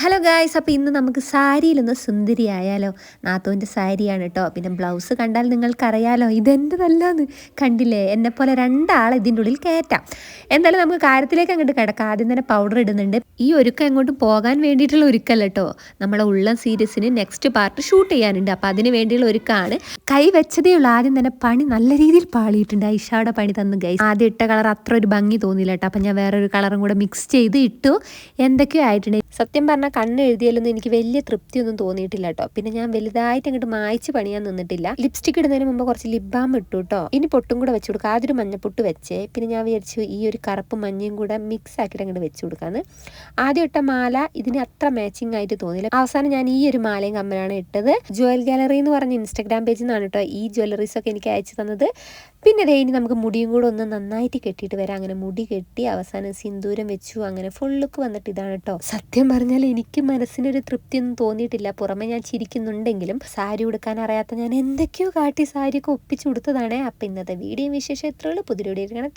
Hello guys, അപ്പോൾ ഇന്ന് നമുക്ക് സാരിയിലൊന്ന് സുന്ദരിയായാലോ. നാത്തൂൻ്റെ സാരിയാണ് കേട്ടോ. പിന്നെ ബ്ലൗസ് കണ്ടാൽ നിങ്ങൾക്കറിയാലോ ഇതെൻ്റെതല്ലാന്ന്. കണ്ടില്ലേ, എന്നെപ്പോലെ രണ്ടാളെ ഇതിൻ്റെ ഉള്ളിൽ കയറ്റാം. എന്തായാലും നമുക്ക് കാര്യത്തിലേക്ക് അങ്ങോട്ട് കിടക്കാം. ആദ്യം തന്നെ പൗഡർ ഇടുന്നുണ്ട്. ഈ ഒരുക്കം എങ്ങോട്ടും പോകാൻ വേണ്ടിയിട്ടുള്ള ഒരുക്കല്ല കേട്ടോ, നമ്മളെ ഉള്ളം സീരീസിന് നെക്സ്റ്റ് പാർട്ട് ഷൂട്ട് ചെയ്യാനുണ്ട്. അപ്പോൾ അതിന് വേണ്ടിയുള്ള ഒരുക്കമാണ്. കൈ വെച്ചതേ ഉള്ളൂ, ആദ്യം തന്നെ പണി നല്ല രീതിയിൽ പാളിയിട്ടുണ്ട്. ഐഷാടെ പണി തന്നു ഗൈസ്. ആദ്യം ഇട്ട കളർ അത്ര ഒരു ഭംഗി തോന്നിയില്ല കേട്ടോ. അപ്പം ഞാൻ വേറൊരു കളറും കൂടെ മിക്സ് ചെയ്ത് ഇട്ടു. എന്തൊക്കെയോ ആയിട്ടുണ്ട്. സത്യം പറഞ്ഞാൽ കണ്ണ് എഴുതിയാലൊന്നും എനിക്ക് വലിയ തൃപ്തിയൊന്നും തോന്നിയിട്ടില്ല കേട്ടോ. പിന്നെ ഞാൻ വലുതായിട്ട് അങ്ങോട്ട് മായ്ച്ച് പണിയാൻ നിന്നിട്ടില്ല. ലിപ്സ്റ്റിക് ഇടുന്നതിന് മുമ്പ് കുറച്ച് ലിപ് ബാം ഇട്ടു കേട്ടോ. ഇനി പൊട്ടും കൂടെ വെച്ച് കൊടുക്കുക. ആദ്യം മഞ്ഞപ്പൊട്ട് വെച്ചേ, പിന്നെ ഞാൻ വിചാരിച്ചു ഈ ഒരു കറുപ്പ് മഞ്ഞയും കൂടെ മിക്സ് ആക്കിയിട്ട് അങ്ങോട്ട് വെച്ച് കൊടുക്കാന്ന്. ആദ്യം ഇട്ട മാല ഇതിന് അത്ര മാച്ചിങ് ആയിട്ട് തോന്നിയില്ല. അവസാനം ഞാൻ ഈ ഒരു മാലയും കമ്മലാണ് ഇട്ടത്. ജ്വൽ ഗാലറി എന്ന് പറഞ്ഞ ഇൻസ്റ്റാഗ്രാം പേജിൽ നിന്നാണ് കേട്ടോ ഈ ജ്വല്ലറീസ് ഒക്കെ എനിക്ക് അയച്ചു തന്നത്. പിന്നെ ഇനി നമുക്ക് മുടിയും കൂടെ ഒന്ന് നന്നായിട്ട് കെട്ടിയിട്ട് വരാം. അങ്ങനെ മുടി കെട്ടി അവസാനം സിന്ദൂരം വെച്ചു. അങ്ങനെ ഫുൾ ലുക്ക് വന്നിട്ട് ഇതാണ് കേട്ടോ. സത്യം പറഞ്ഞാൽ എനിക്ക് മനസ്സിനൊരു തൃപ്തിയൊന്നും തോന്നിയിട്ടില്ല. പുറമെ ഞാൻ ചിരിക്കുന്നുണ്ടെങ്കിലും സാരി ഉടുക്കാൻ അറിയാത്ത ഞാൻ എന്തൊക്കെയോ കാട്ടി സാരിയൊക്കെ ഒപ്പിച്ചു കൊടുത്തതാണ്. അപ്പം ഇന്നത്തെ വീഡിയോ വിശേഷം എത്രയുള്ളൂ. പുതിയ വീഡിയോ കാണാം.